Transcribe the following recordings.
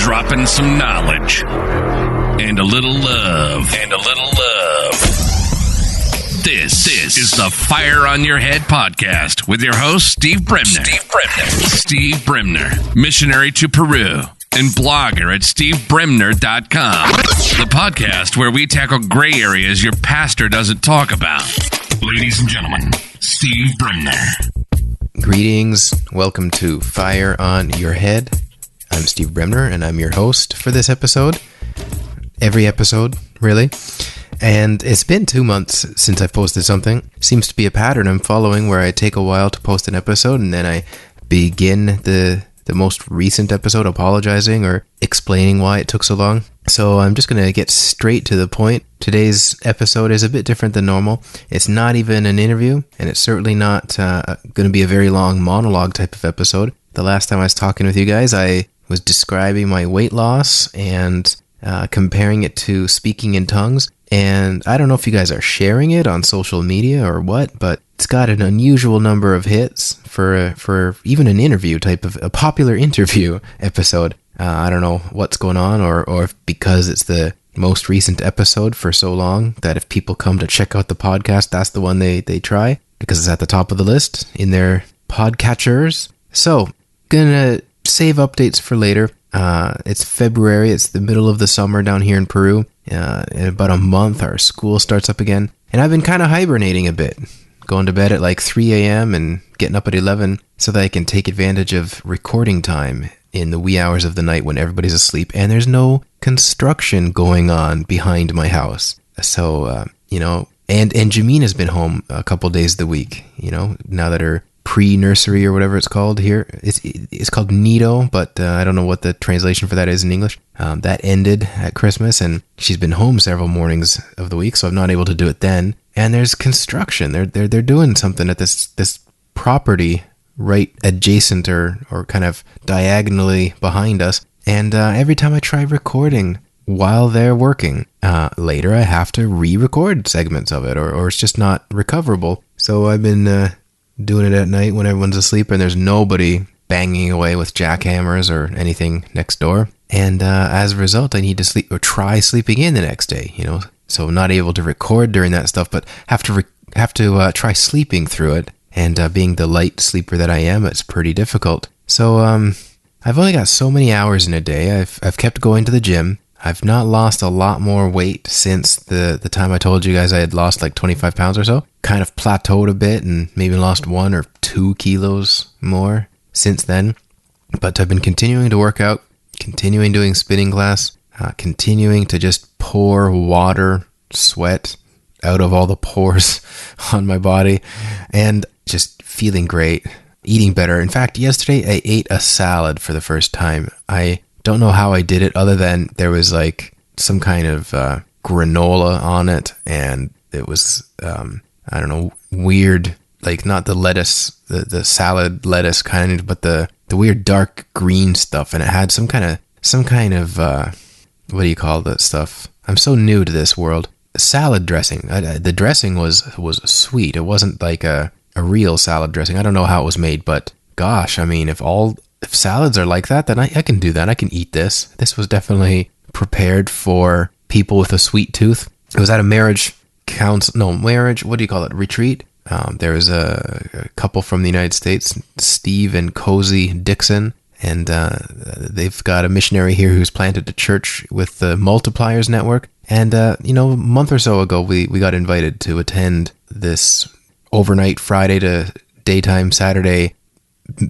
dropping some knowledge and a little love. This is the Fire on Your Head podcast with your host, Steve Bremner. Steve Bremner, missionary to Peru and blogger at stevebremner.com. The podcast where we tackle gray areas your pastor doesn't talk about. Ladies and gentlemen, Steve Bremner. Greetings. Welcome to Fire on Your Head. I'm Steve Bremner, and I'm your host for this episode. Every episode, really. And it's been 2 months since I've posted something. Seems to be a pattern I'm following where I take a while to post an episode, and then I begin the most recent episode apologizing or explaining why it took so long. So I'm just going to get straight to the point. Today's episode is a bit different than normal. It's not even an interview, and it's certainly not going to be a very long monologue type of episode. The last time I was talking with you guys, I was describing my weight loss and comparing it to speaking in tongues. And I don't know if you guys are sharing it on social media or what, but it's got an unusual number of hits for even an interview type of a popular interview episode. I don't know what's going on, or if because it's the most recent episode for so long that if people come to check out the podcast, that's the one they try because it's at the top of the list in their podcatchers. So, gonna save updates for later. It's February. It's the middle of the summer down here in Peru. In about a month, our school starts up again. And I've been kind of hibernating a bit. Going to bed at like 3 a.m. and getting up at 11 so that I can take advantage of recording time in the wee hours of the night when everybody's asleep and there's no construction going on behind my house. So, and Jamina's been home a couple days of the week, now that her pre-nursery or whatever it's called here. It's called Nido, but I don't know what the translation for that is in English. That ended at Christmas, and she's been home several mornings of the week, so I'm not able to do it then. And there's construction. They're doing something at this property right adjacent or kind of diagonally behind us. And every time I try recording while they're working, later I have to re-record segments of it, or it's just not recoverable. So I've been doing it at night when everyone's asleep and there's nobody banging away with jackhammers or anything next door. And as a result, I need to sleep or try sleeping in the next day, So I'm not able to record during that stuff, but have to try sleeping through it. And being the light sleeper that I am, it's pretty difficult. So I've only got so many hours in a day. I've kept going to the gym. I've not lost a lot more weight since the time I told you guys I had lost like 25 pounds or so. Kind of plateaued a bit and maybe lost 1 or 2 kilos more since then. But I've been continuing to work out, continuing doing spinning class, continuing to just pour water, sweat out of all the pores on my body, and just feeling great, eating better. In fact, yesterday I ate a salad for the first time. I don't know how I did it other than there was like some kind of granola on it, and it was weird, like not the lettuce, the salad lettuce kind, but the weird dark green stuff, and it had some kind of what do you call that stuff? I'm so new to this world. Salad dressing. The dressing was sweet. It wasn't like a real salad dressing. I don't know how it was made, but gosh, I mean, if salads are like that, then I can do that. I can eat this. This was definitely prepared for people with a sweet tooth. It was at a marriage, what do you call it? Retreat. There was a couple from the United States, Steve and Cozy Dixon, and they've got a missionary here who's planted a church with the Multipliers Network. And, a month or so ago, we got invited to attend this overnight Friday to daytime Saturday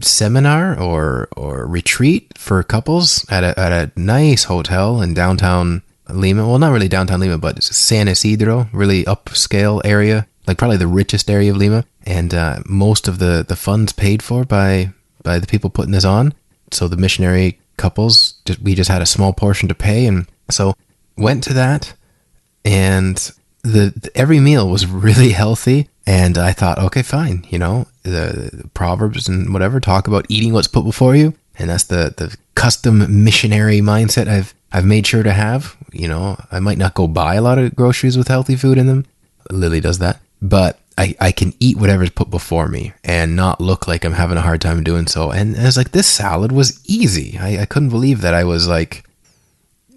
seminar or retreat for couples at a nice hotel in downtown Lima. Well, not really downtown Lima, but it's San Isidro, really upscale area, like probably the richest area of Lima. And most of the funds paid for by the people putting this on. So the missionary couples, we just had a small portion to pay. And so went to that, and every meal was really healthy. And I thought, okay, fine. The Proverbs and whatever talk about eating what's put before you. And that's the custom missionary mindset I've made sure to have. I might not go buy a lot of groceries with healthy food in them. Lily does that. But I can eat whatever's put before me and not look like I'm having a hard time doing so. And I was like, this salad was easy. I couldn't believe that I was like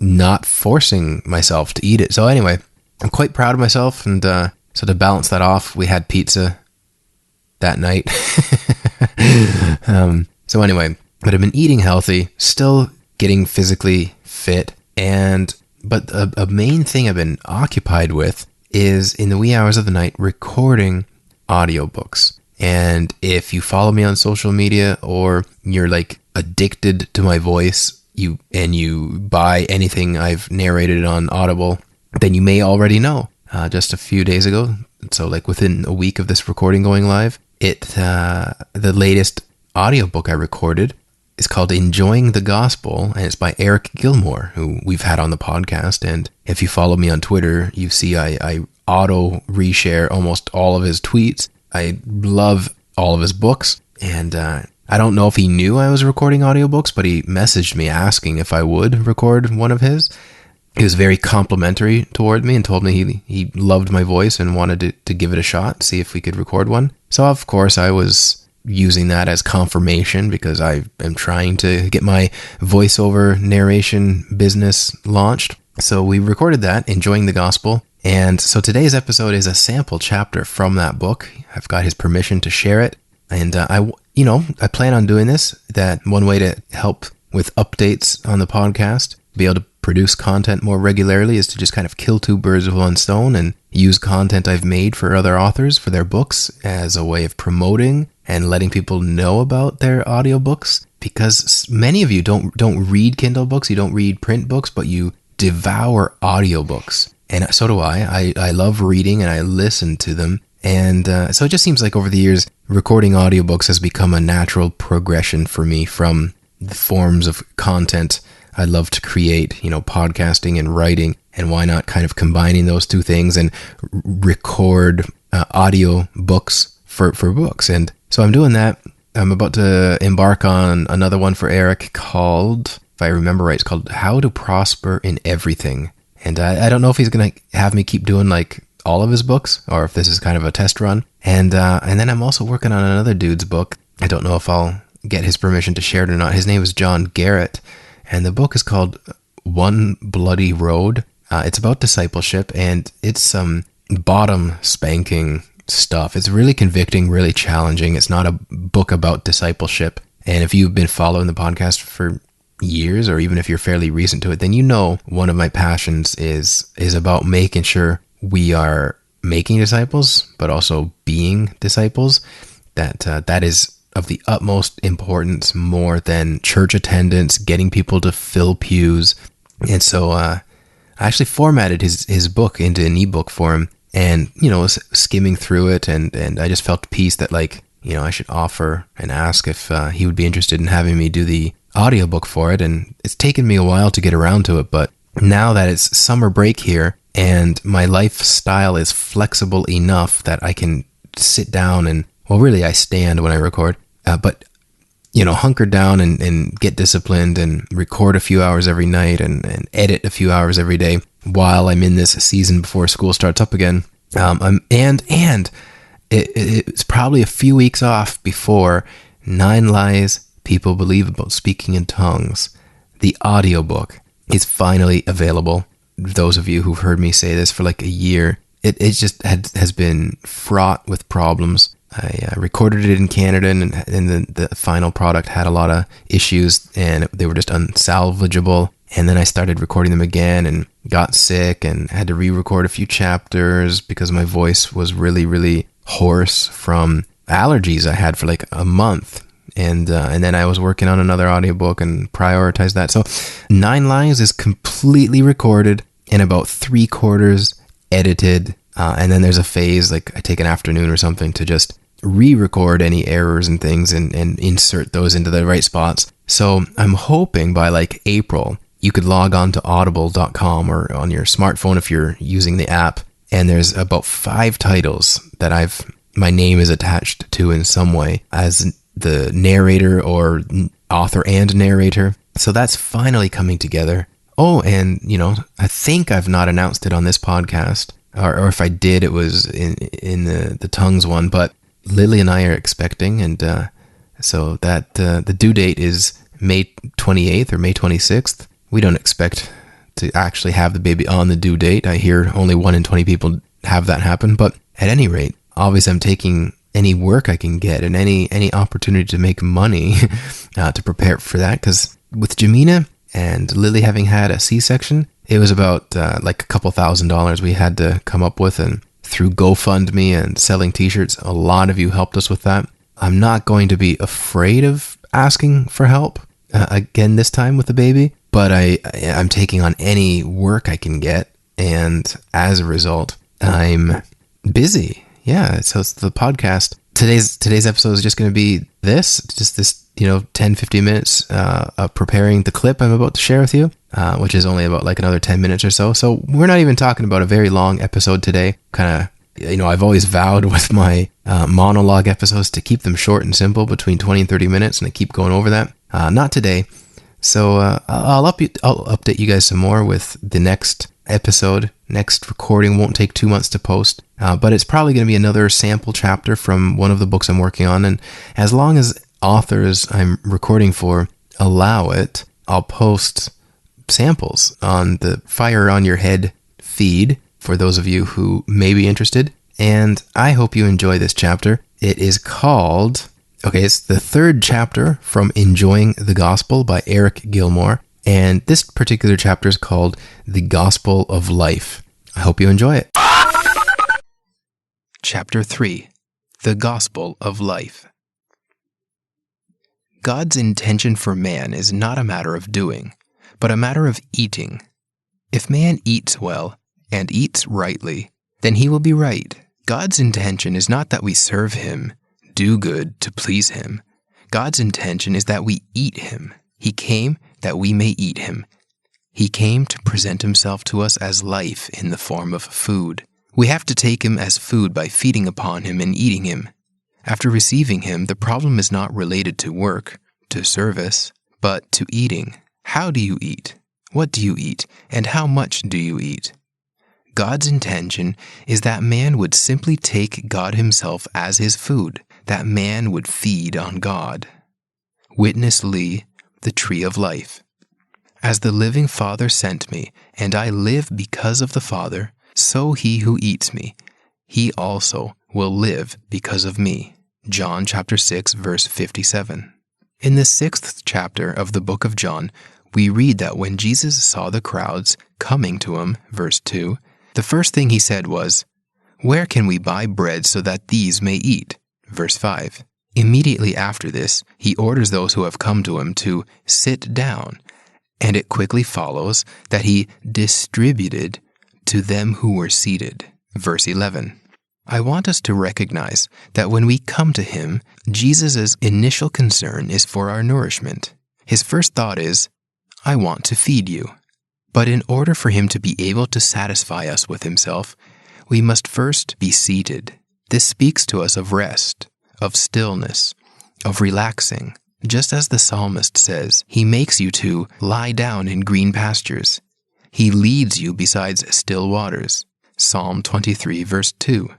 not forcing myself to eat it. So anyway, I'm quite proud of myself. And so to balance that off, we had pizza that night. So anyway, but I've been eating healthy, still getting physically fit. But a main thing I've been occupied with is in the wee hours of the night recording audiobooks. And if you follow me on social media or you're like addicted to my voice, you buy anything I've narrated on Audible, then you may already know. Just a few days ago, so like within a week of this recording going live, the latest audiobook I recorded is called Enjoying the Gospel, and it's by Eric Gilmour, who we've had on the podcast. And if you follow me on Twitter, you see I auto reshare almost all of his tweets. I love all of his books, and I don't know if he knew I was recording audiobooks, but he messaged me asking if I would record one of his. He was very complimentary toward me and told me he loved my voice and wanted to give it a shot, see if we could record one. So of course I was using that as confirmation because I am trying to get my voiceover narration business launched. So we recorded that, Enjoying the Gospel. And so today's episode is a sample chapter from that book. I've got his permission to share it. And I plan on doing this. That one way to help with updates on the podcast, be able to produce content more regularly, is to just kind of kill two birds with one stone and use content I've made for other authors for their books as a way of promoting and letting people know about their audiobooks. Because many of you don't read Kindle books, you don't read print books, but you devour audiobooks. And so do I. I love reading and I listen to them. And so it just seems like over the years, recording audiobooks has become a natural progression for me from the forms of content I love to create, podcasting and writing. And why not kind of combining those two things and record audio books for books. And so I'm doing that. I'm about to embark on another one for Eric called, if I remember right, it's called How to Prosper in Everything. And I don't know if he's going to have me keep doing like all of his books or if this is kind of a test run. And then I'm also working on another dude's book. I don't know if I'll get his permission to share it or not. His name is John Garrett. And the book is called One Bloody Road. It's about discipleship, and it's some bottom spanking stuff. It's really convicting, really challenging. It's not a book about discipleship. And if you've been following the podcast for years, or even if you're fairly recent to it, then you know one of my passions is about making sure we are making disciples, but also being disciples. That is of the utmost importance, more than church attendance, getting people to fill pews. And so I actually formatted his book into an ebook for him, and was skimming through it, and I just felt peace that I should offer and ask if he would be interested in having me do the audiobook for it. And it's taken me a while to get around to it, but now that it's summer break here and my lifestyle is flexible enough that I can sit down and, well, really I stand when I record, but hunker down and get disciplined and record a few hours every night and edit a few hours every day while I'm in this season before school starts up again. It's probably a few weeks off before 9 Lies People Believe About Speaking in Tongues. The audiobook is finally available. Those of you who've heard me say this for like a year, it just has been fraught with problems. I recorded it in Canada, and then the final product had a lot of issues, and they were just unsalvageable. And then I started recording them again and got sick and had to re-record a few chapters because my voice was really, really hoarse from allergies I had for like a month. And then I was working on another audiobook and prioritized that. So 9 Lies is completely recorded and about 3/4 edited. And then there's a phase, like I take an afternoon or something to just re-record any errors and things and insert those into the right spots. So I'm hoping by like April, you could log on to audible.com or on your smartphone if you're using the app. And there's about 5 titles that my name is attached to in some way as the narrator or author and narrator. So that's finally coming together. Oh, and I think I've not announced it on this podcast, or if I did, it was in the Tongues one, but Lily and I are expecting, and so that the due date is May 28th or May 26th. We don't expect to actually have the baby on the due date. I hear only 1 in 20 people have that happen. But at any rate, obviously I'm taking any work I can get and any opportunity to make money to prepare for that. Because with Jamina and Lily having had a C-section, it was about like a couple $1,000s we had to come up with. And through GoFundMe and selling t-shirts, a lot of you helped us with that. I'm not going to be afraid of asking for help again this time with the baby, but I'm taking on any work I can get. And as a result, I'm busy. Yeah, so it's the podcast. Today's episode is just going to be this 10, 15 minutes of preparing the clip I'm about to share with you, which is only about like another 10 minutes or so. So we're not even talking about a very long episode today. Kind of, I've always vowed with my monologue episodes to keep them short and simple, between 20 and 30 minutes, and I keep going over that. Not today. So I'll update you guys some more with the next episode. Next recording won't take 2 months to post, but it's probably going to be another sample chapter from one of the books I'm working on. And as long as authors I'm recording for allow it, I'll post samples on the Fire on Your Head feed for those of you who may be interested. And I hope you enjoy this chapter. It is called, it's the 3rd chapter from Enjoying the Gospel by Eric Gilmour. And this particular chapter is called The Gospel of Life. I hope you enjoy it. Chapter 3, The Gospel of Life. God's intention for man is not a matter of doing, but a matter of eating. If man eats well and eats rightly, then he will be right. God's intention is not that we serve him, do good to please him. God's intention is that we eat him. He came that we may eat him. He came to present himself to us as life in the form of food. We have to take him as food by feeding upon him and eating him. After receiving him, the problem is not related to work, to service, but to eating. How do you eat? What do you eat? And how much do you eat? God's intention is that man would simply take God himself as his food, that man would feed on God. Witness Lee, The Tree of Life. As the living Father sent me, and I live because of the Father, so he who eats me, he also will live because of me. John chapter 6, verse 57. In the 6th chapter of the book of John, we read that when Jesus saw the crowds coming to him, verse 2, the first thing he said was, "Where can we buy bread so that these may eat?" Verse 5. Immediately after this, he orders those who have come to him to sit down, and it quickly follows that he distributed to them who were seated. Verse 11. I want us to recognize that when we come to him, Jesus' initial concern is for our nourishment. His first thought is, I want to feed you. But in order for him to be able to satisfy us with himself, we must first be seated. This speaks to us of rest, of stillness, of relaxing. Just as the psalmist says, he makes you to lie down in green pastures. He leads you beside still waters. Psalm 23, verse 2.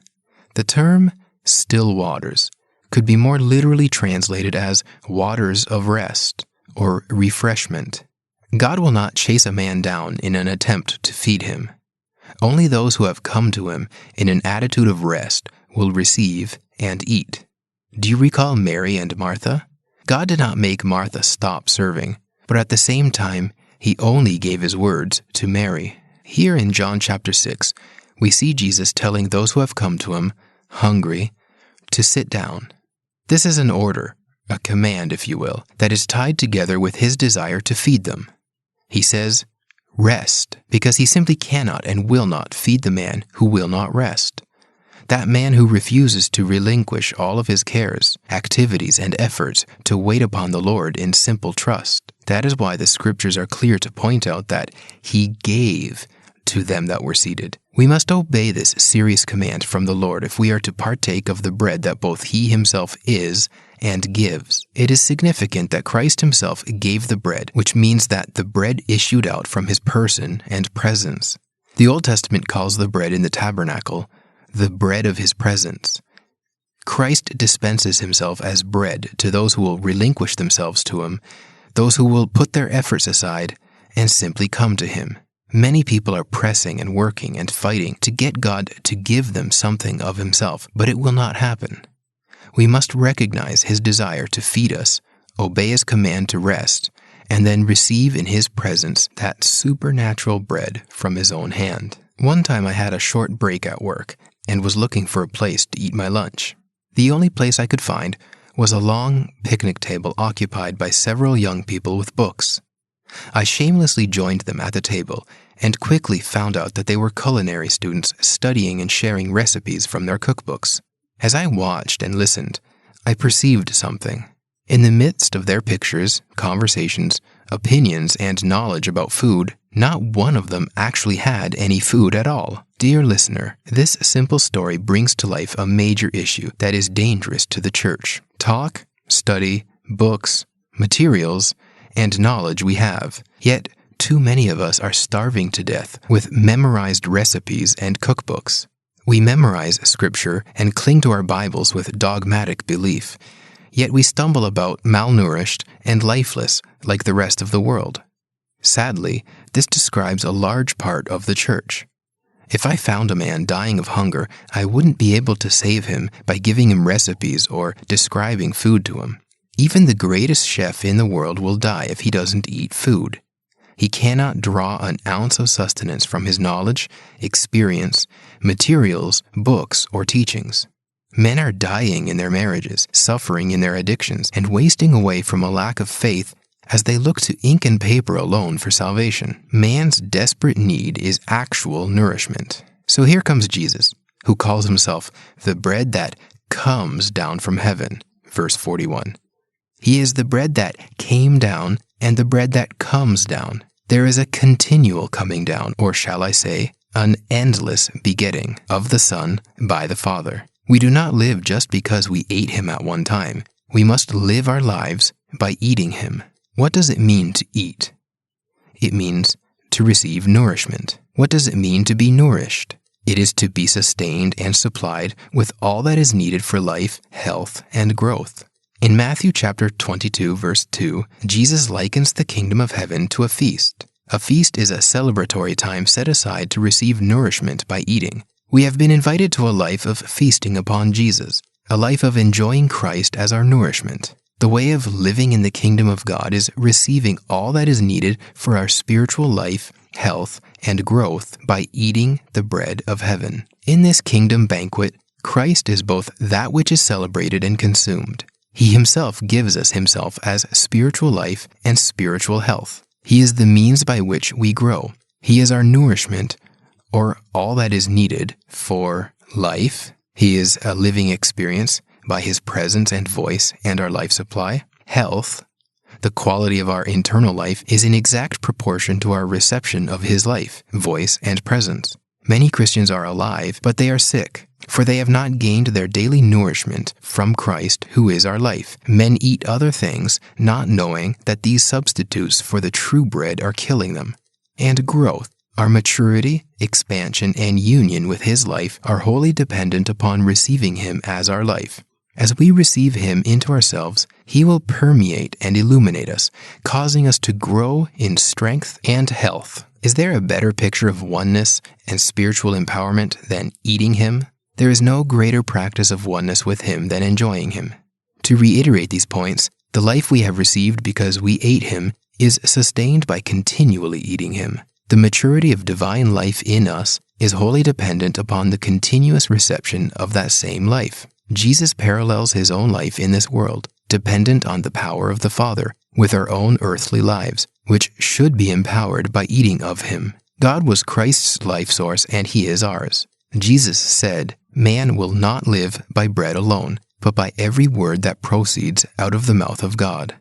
The term still waters could be more literally translated as waters of rest or refreshment. God will not chase a man down in an attempt to feed him. Only those who have come to him in an attitude of rest will receive and eat. Do you recall Mary and Martha? God did not make Martha stop serving, but at the same time, he only gave his words to Mary. Here in John chapter 6, we see Jesus telling those who have come to him, hungry, to sit down. This is an order, a command, if you will, that is tied together with his desire to feed them. He says, rest, because he simply cannot and will not feed the man who will not rest. That man who refuses to relinquish all of his cares, activities, and efforts to wait upon the Lord in simple trust. That is why the scriptures are clear to point out that he gave to them that were seated. We must obey this serious command from the Lord if we are to partake of the bread that both he himself is and gives. It is significant that Christ himself gave the bread, which means that the bread issued out from his person and presence. The Old Testament calls the bread in the tabernacle the bread of his presence. Christ dispenses himself as bread to those who will relinquish themselves to him, those who will put their efforts aside and simply come to him. Many people are pressing and working and fighting to get God to give them something of Himself, but it will not happen. We must recognize His desire to feed us, obey His command to rest, and then receive in His presence that supernatural bread from His own hand. One time I had a short break at work and was looking for a place to eat my lunch. The only place I could find was a long picnic table occupied by several young people with books. I shamelessly joined them at the table and quickly found out that they were culinary students studying and sharing recipes from their cookbooks. As I watched and listened, I perceived something. In the midst of their pictures, conversations, opinions, and knowledge about food, not one of them actually had any food at all. Dear listener, this simple story brings to life a major issue that is dangerous to the church. Talk, study, books, materials, and knowledge we have, yet too many of us are starving to death with memorized recipes and cookbooks. We memorize scripture and cling to our Bibles with dogmatic belief, yet we stumble about malnourished and lifeless like the rest of the world. Sadly, this describes a large part of the church. If I found a man dying of hunger, I wouldn't be able to save him by giving him recipes or describing food to him. Even the greatest chef in the world will die if he doesn't eat food. He cannot draw an ounce of sustenance from his knowledge, experience, materials, books, or teachings. Men are dying in their marriages, suffering in their addictions, and wasting away from a lack of faith as they look to ink and paper alone for salvation. Man's desperate need is actual nourishment. So here comes Jesus, who calls himself the bread that comes down from heaven, verse 41. He is the bread that came down and the bread that comes down. There is a continual coming down, or shall I say, an endless begetting of the Son by the Father. We do not live just because we ate Him at one time. We must live our lives by eating Him. What does it mean to eat? It means to receive nourishment. What does it mean to be nourished? It is to be sustained and supplied with all that is needed for life, health, and growth. In Matthew chapter 22, verse 2, Jesus likens the kingdom of heaven to a feast. A feast is a celebratory time set aside to receive nourishment by eating. We have been invited to a life of feasting upon Jesus, a life of enjoying Christ as our nourishment. The way of living in the kingdom of God is receiving all that is needed for our spiritual life, health, and growth by eating the bread of heaven. In this kingdom banquet, Christ is both that which is celebrated and consumed. He Himself gives us Himself as spiritual life and spiritual health. He is the means by which we grow. He is our nourishment, or all that is needed for life. He is a living experience by His presence and voice and our life supply. Health, the quality of our internal life, is in exact proportion to our reception of His life, voice, and presence. Many Christians are alive, but they are sick, for they have not gained their daily nourishment from Christ, who is our life. Men eat other things, not knowing that these substitutes for the true bread are killing them. And growth, our maturity, expansion, and union with His life are wholly dependent upon receiving Him as our life. As we receive Him into ourselves, He will permeate and illuminate us, causing us to grow in strength and health. Is there a better picture of oneness and spiritual empowerment than eating Him? There is no greater practice of oneness with Him than enjoying Him. To reiterate these points, the life we have received because we ate Him is sustained by continually eating Him. The maturity of divine life in us is wholly dependent upon the continuous reception of that same life. Jesus parallels His own life in this world, dependent on the power of the Father, with our own earthly lives, which should be empowered by eating of Him. God was Christ's life source, and He is ours. Jesus said, "Man will not live by bread alone, but by every word that proceeds out of the mouth of God."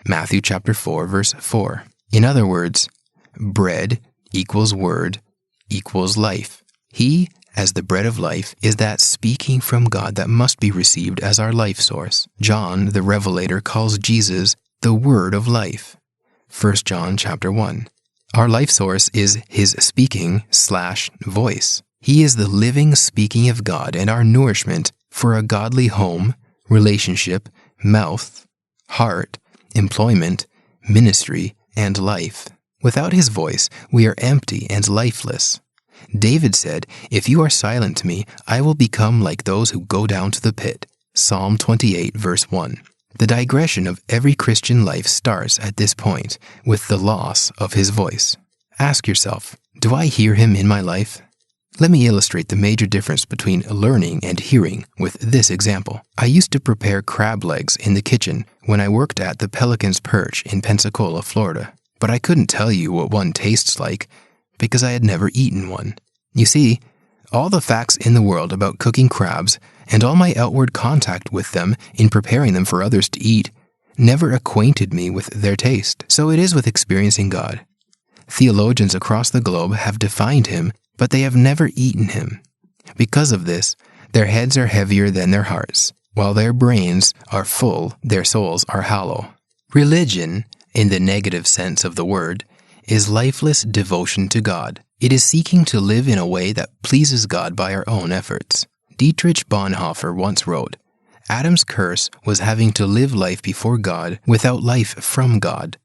Matthew chapter 4, verse 4. In other words, bread equals word equals life. He, as the bread of life, is that speaking from God that must be received as our life source. John, the Revelator, calls Jesus the Word of life. 1 John chapter 1. Our life source is His speaking/voice. He is the living speaking of God and our nourishment for a godly home, relationship, mouth, heart, employment, ministry, and life. Without his voice, we are empty and lifeless. David said, "If you are silent to me, I will become like those who go down to the pit." Psalm 28, verse 1. The digression of every Christian life starts at this point, with the loss of his voice. Ask yourself, do I hear him in my life? Let me illustrate the major difference between learning and hearing with this example. I used to prepare crab legs in the kitchen when I worked at the Pelican's Perch in Pensacola, Florida. But I couldn't tell you what one tastes like because I had never eaten one. You see, all the facts in the world about cooking crabs and all my outward contact with them in preparing them for others to eat never acquainted me with their taste. So it is with experiencing God. Theologians across the globe have defined him, but they have never eaten him. Because of this, their heads are heavier than their hearts. While their brains are full, their souls are hollow. Religion, in the negative sense of the word, is lifeless devotion to God. It is seeking to live in a way that pleases God by our own efforts. Dietrich Bonhoeffer once wrote, "Adam's curse was having to live life before God without life from God.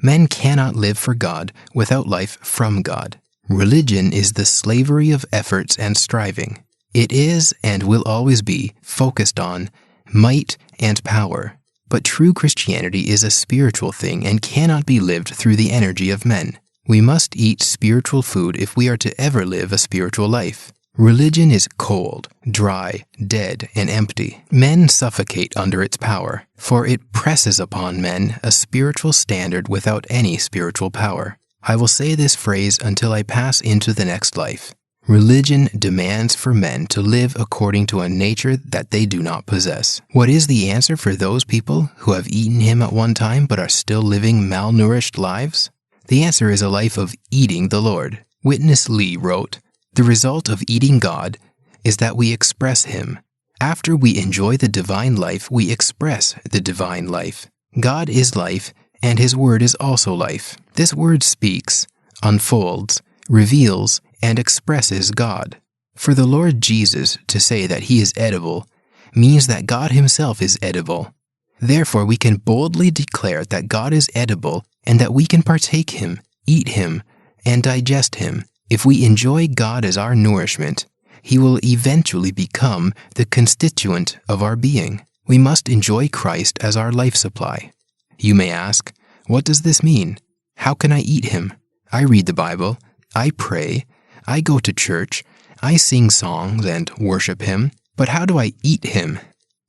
Men cannot live for God without life from God. Religion is the slavery of efforts and striving. It is and will always be focused on might and power. But true Christianity is a spiritual thing and cannot be lived through the energy of men. We must eat spiritual food if we are to ever live a spiritual life. Religion is cold, dry, dead, and empty. Men suffocate under its power, for it presses upon men a spiritual standard without any spiritual power. I will say this phrase until I pass into the next life. Religion demands for men to live according to a nature that they do not possess. What is the answer for those people who have eaten him at one time but are still living malnourished lives? The answer is a life of eating the Lord. Witness Lee wrote, "The result of eating God is that we express him. After we enjoy the divine life, we express the divine life. God is life, and his word is also life. This word speaks, unfolds, reveals, and expresses God. For the Lord Jesus to say that he is edible means that God himself is edible. Therefore, we can boldly declare that God is edible and that we can partake him, eat him, and digest him. If we enjoy God as our nourishment, he will eventually become the constituent of our being. We must enjoy Christ as our life supply." You may ask, what does this mean? How can I eat him? I read the Bible, I pray, I go to church, I sing songs and worship him, but how do I eat him?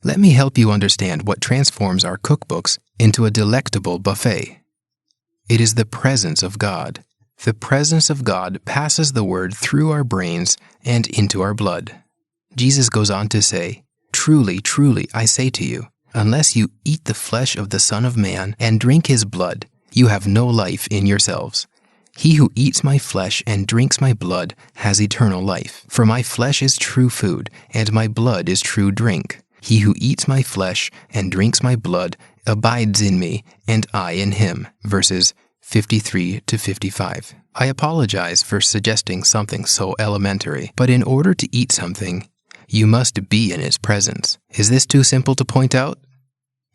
Let me help you understand what transforms our cookbooks into a delectable buffet. It is the presence of God. The presence of God passes the word through our brains and into our blood. Jesus goes on to say, "Truly, truly, I say to you, unless you eat the flesh of the Son of Man and drink his blood, you have no life in yourselves. He who eats my flesh and drinks my blood has eternal life. For my flesh is true food, and my blood is true drink. He who eats my flesh and drinks my blood abides in me, and I in him." Verses 53 to 55. I apologize for suggesting something so elementary, but in order to eat something, you must be in its presence. Is this too simple to point out?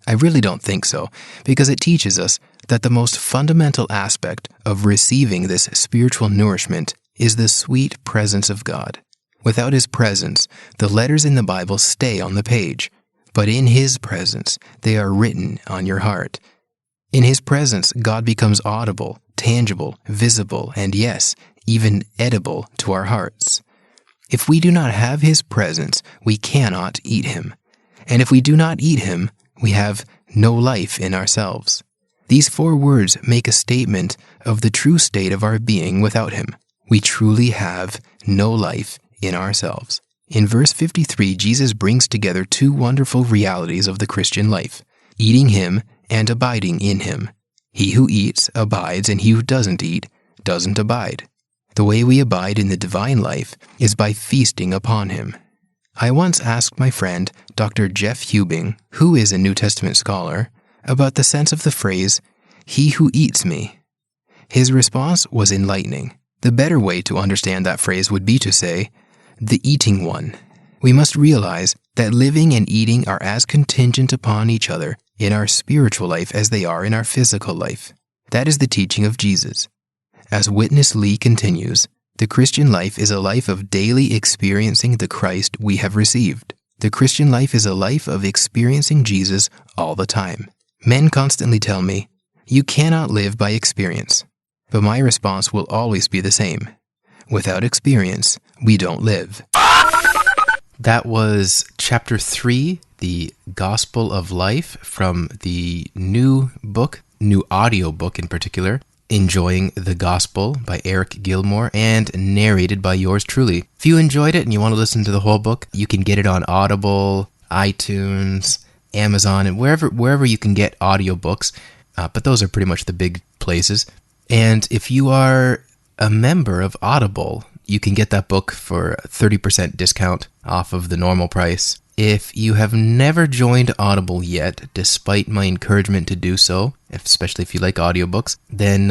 I really don't think so, because it teaches us that the most fundamental aspect of receiving this spiritual nourishment is the sweet presence of God. Without his presence, the letters in the Bible stay on the page, but in his presence, they are written on your heart. In his presence, God becomes audible, tangible, visible, and yes, even edible to our hearts. If we do not have his presence, we cannot eat him. And if we do not eat him, we have no life in ourselves. These 4 words make a statement of the true state of our being without him. We truly have no life in ourselves. In verse 53, Jesus brings together 2 wonderful realities of the Christian life: eating him and abiding in him. He who eats abides, and he who doesn't eat doesn't abide. The way we abide in the divine life is by feasting upon him. I once asked my friend, Dr. Jeff Hubing, who is a New Testament scholar, about the sense of the phrase, "he who eats me." His response was enlightening. The better way to understand that phrase would be to say, "the eating one." We must realize that living and eating are as contingent upon each other in our spiritual life as they are in our physical life. That is the teaching of Jesus. As Witness Lee continues, the Christian life is a life of daily experiencing the Christ we have received. The Christian life is a life of experiencing Jesus all the time. Men constantly tell me, "You cannot live by experience." But my response will always be the same. Without experience, we don't live. That was Chapter 3, The Gospel of Life, from the new audiobook in particular, Enjoying the Gospel by Eric Gilmour, and narrated by yours truly. If you enjoyed it and you want to listen to the whole book, you can get it on Audible, iTunes, Amazon, and wherever you can get audiobooks. But those are pretty much the big places. And if you are a member of Audible, you can get that book for a 30% discount off of the normal price. If you have never joined Audible yet, despite my encouragement to do so, especially if you like audiobooks, then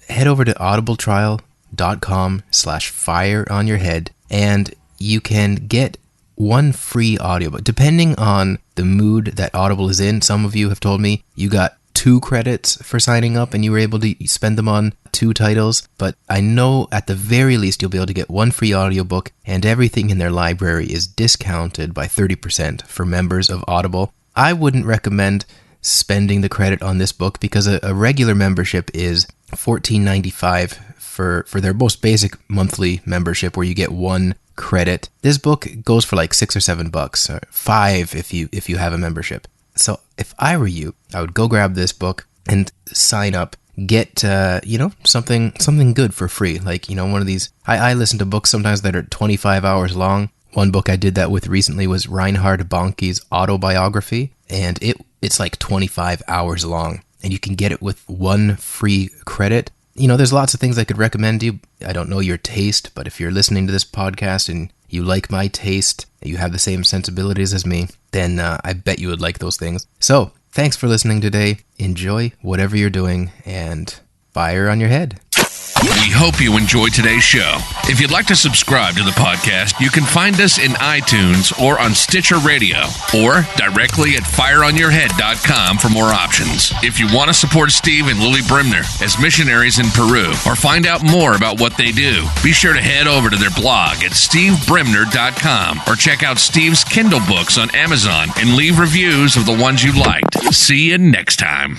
head over to audibletrial.com/fireonyourhead, and you can get one free audiobook. Depending on the mood that Audible is in, some of you have told me you got 2 credits for signing up and you were able to spend them on 2 titles, but I know at the very least you'll be able to get 1 free audiobook, and everything in their library is discounted by 30% for members of Audible. I wouldn't recommend spending the credit on this book because a regular membership is $14.95 for their most basic monthly membership, where you get 1 credit. This book goes for like $6 or $7, or $5 if you have a membership. So if I were you, I would go grab this book and sign up. Get something good for free. Like, one of these. I listen to books sometimes that are 25 hours long. One book I did that with recently was Reinhard Bonnke's autobiography, and it's like 25 hours long, and you can get it with 1 free credit. There's lots of things I could recommend to you. I don't know your taste, but if you're listening to this podcast and you like my taste, you have the same sensibilities as me, then I bet you would like those things. So, thanks for listening today. Enjoy whatever you're doing, and fire on your head. We hope you enjoyed today's show. If you'd like to subscribe to the podcast, you can find us in iTunes or on Stitcher Radio, or directly at fireonyourhead.com for more options. If you want to support Steve and Lily Bremner as missionaries in Peru, or find out more about what they do, be sure to head over to their blog at stevebremner.com, or check out Steve's Kindle books on Amazon and leave reviews of the ones you liked. See you next time.